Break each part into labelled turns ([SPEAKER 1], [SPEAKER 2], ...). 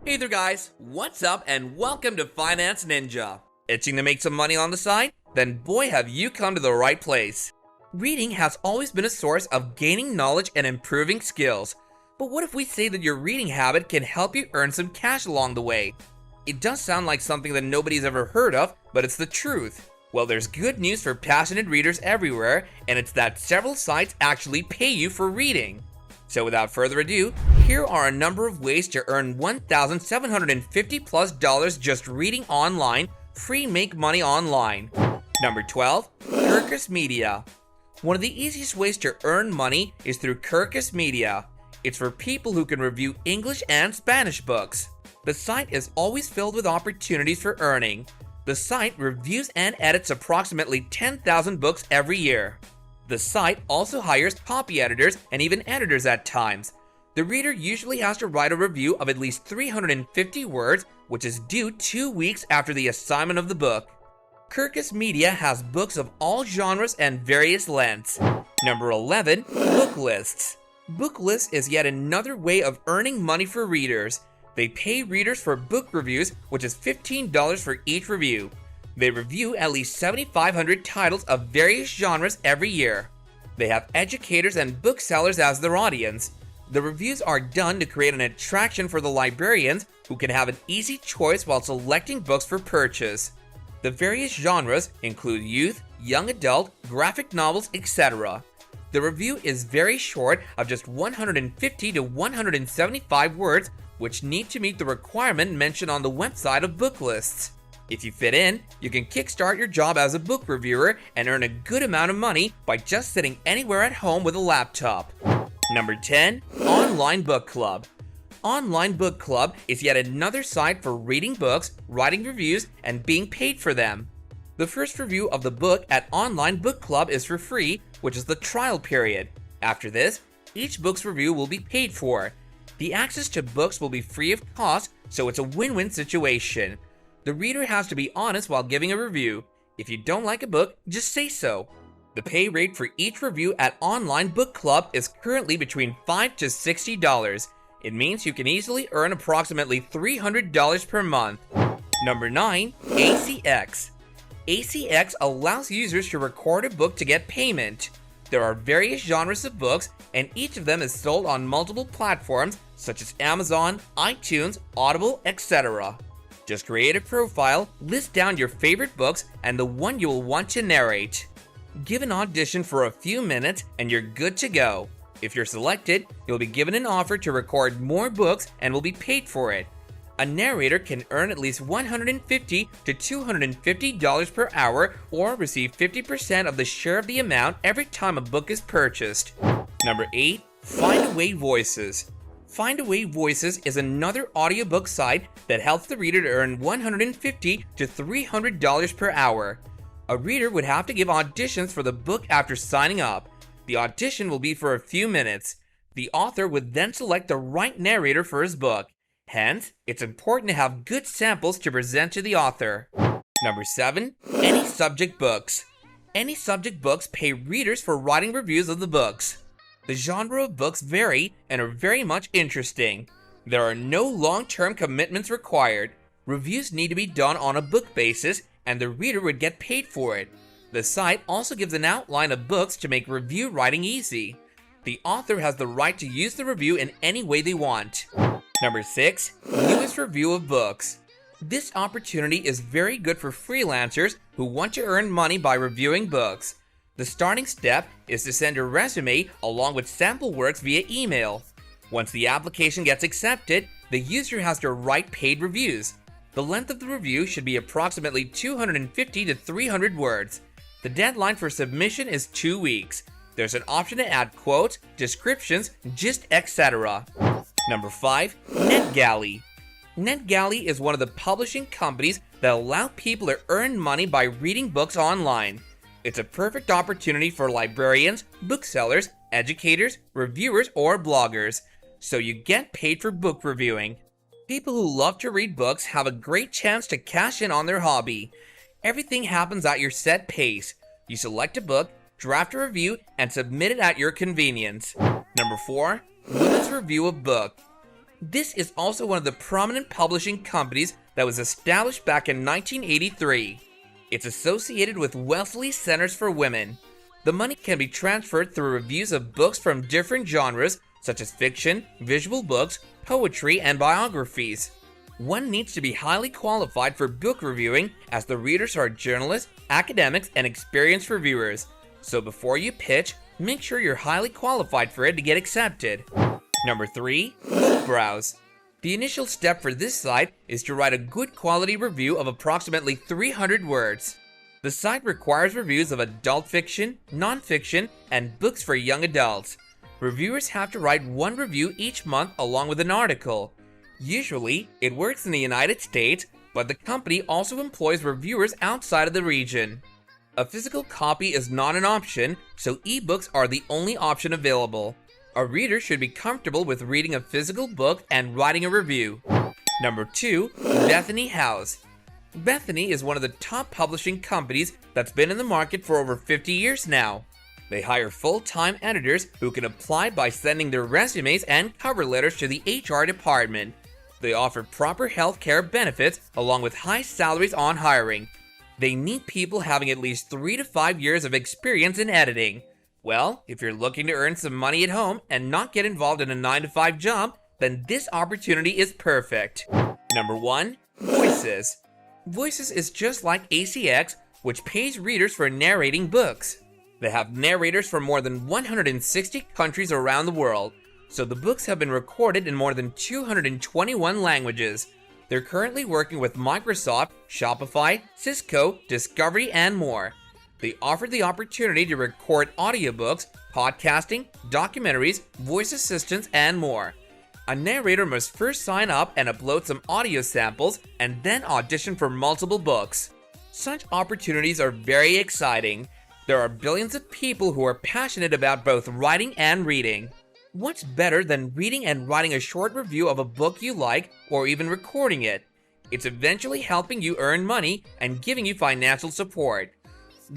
[SPEAKER 1] Hey there guys, what's up and welcome to Finance Ninja. Itching to make some money on the side? Then boy have you come to the right place. Reading has always been a source of gaining knowledge and improving skills. But what if we say that your reading habit can help you earn some cash along the way? It does sound like something that nobody's ever heard of, but it's the truth. Well, there's good news for passionate readers everywhere, and it's that several sites actually pay you for reading. So without further ado, here are a number of ways to earn $1,750+ just reading online, free make money online. Number 12, Kirkus Media. One of the easiest ways to earn money is through Kirkus Media. It's for people who can review English and Spanish books. The site is always filled with opportunities for earning. The site reviews and edits approximately 10,000 books every year. The site also hires copy editors and even editors at times. The reader usually has to write a review of at least 350 words, which is due 2 weeks after the assignment of the book. Kirkus Media has books of all genres and various lengths. Number 11, Book Lists. Book Lists is yet another way of earning money for readers. They pay readers for book reviews, which is $15 for each review. They review at least 7,500 titles of various genres every year. They have educators and booksellers as their audience. The reviews are done to create an attraction for the librarians who can have an easy choice while selecting books for purchase. The various genres include youth, young adult, graphic novels, etc. The review is very short, of just 150 to 175 words, which need to meet the requirement mentioned on the website of Book Lists. If you fit in, you can kickstart your job as a book reviewer and earn a good amount of money by just sitting anywhere at home with a laptop. Number 10, Online Book Club. Online Book Club is yet another site for reading books, writing reviews, and being paid for them. The first review of the book at Online Book Club is for free, which is the trial period. After this, each book's review will be paid for. The access to books will be free of cost, so it's a win-win situation. The reader has to be honest while giving a review. If you don't like a book, just say so. The pay rate for each review at Online Book Club is currently between $5 to $60. It means you can easily earn approximately $300 per month. Number 9, ACX. ACX allows users to record a book to get payment. There are various genres of books, and each of them is sold on multiple platforms such as Amazon, iTunes, Audible, etc. Just create a profile, list down your favorite books and the one you will want to narrate. Give an audition for a few minutes and you're good to go. If you're selected, you'll be given an offer to record more books and will be paid for it. A narrator can earn at least $150 to $250 per hour or receive 50% of the share of the amount every time a book is purchased. Number 8, Findaway Voices. Findaway Voices is another audiobook site that helps the reader to earn $150 to $300 per hour. A reader would have to give auditions for the book after signing up. The audition will be for a few minutes. The author would then select the right narrator for his book. Hence, it's important to have good samples to present to the author. Number 7, Any Subject Books. Any Subject Books pay readers for writing reviews of the books. The genre of books vary and are very much interesting. There are no long-term commitments required. Reviews need to be done on a book basis, and the reader would get paid for it. The site also gives an outline of books to make review writing easy. The author has the right to use the review in any way they want. Number 6, US Review of Books. This opportunity is very good for freelancers who want to earn money by reviewing books. The starting step is to send a resume along with sample works via email. Once the application gets accepted, the user has to write paid reviews. The length of the review should be approximately 250 to 300 words. The deadline for submission is 2 weeks. There's an option to add quotes, descriptions, gist, etc. Number 5, NetGalley. NetGalley is one of the publishing companies that allow people to earn money by reading books online. It's a perfect opportunity for librarians, booksellers, educators, reviewers, or bloggers. So you get paid for book reviewing. People who love to read books have a great chance to cash in on their hobby. Everything happens at your set pace. You select a book, draft a review, and submit it at your convenience. Number 4, Women's Review of Book. This is also one of the prominent publishing companies that was established back in 1983. It's associated with Wesley Centers for Women. The money can be transferred through reviews of books from different genres such as fiction, visual books, poetry, and biographies. One needs to be highly qualified for book reviewing, as the readers are journalists, academics, and experienced reviewers. So before you pitch, make sure you're highly qualified for it to get accepted. Number 3. Book Browse. The initial step for this site is to write a good quality review of approximately 300 words. The site requires reviews of adult fiction, non-fiction, and books for young adults. Reviewers have to write one review each month along with an article. Usually, it works in the United States, but the company also employs reviewers outside of the region. A physical copy is not an option, so ebooks are the only option available. A reader should be comfortable with reading a physical book and writing a review. Number 2. Bethany House. Bethany is one of the top publishing companies that's been in the market for over 50 years now. They hire full-time editors who can apply by sending their resumes and cover letters to the HR department. They offer proper healthcare benefits along with high salaries on hiring. They need people having at least 3 to 5 years of experience in editing. Well, if you're looking to earn some money at home and not get involved in a 9-to-5 job, then this opportunity is perfect. Number 1. Voices. Voices is just like ACX, which pays readers for narrating books. They have narrators from more than 160 countries around the world, so the books have been recorded in more than 221 languages. They're currently working with Microsoft, Shopify, Cisco, Discovery, and more. They offer the opportunity to record audiobooks, podcasting, documentaries, voice assistants, and more. A narrator must first sign up and upload some audio samples and then audition for multiple books. Such opportunities are very exciting. There are billions of people who are passionate about both writing and reading. What's better than reading and writing a short review of a book you like, or even recording it? It's eventually helping you earn money and giving you financial support.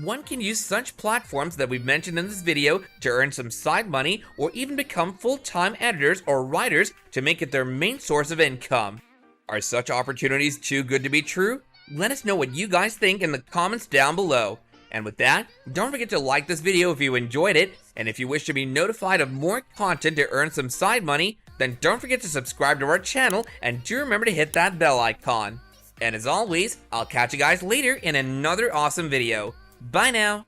[SPEAKER 1] One can use such platforms that we've mentioned in this video to earn some side money or even become full-time editors or writers to make it their main source of income. Are such opportunities too good to be true? Let us know what you guys think in the comments down below. And with that, don't forget to like this video if you enjoyed it, and if you wish to be notified of more content to earn some side money, then don't forget to subscribe to our channel and do remember to hit that bell icon. And as always, I'll catch you guys later in another awesome video. Bye now!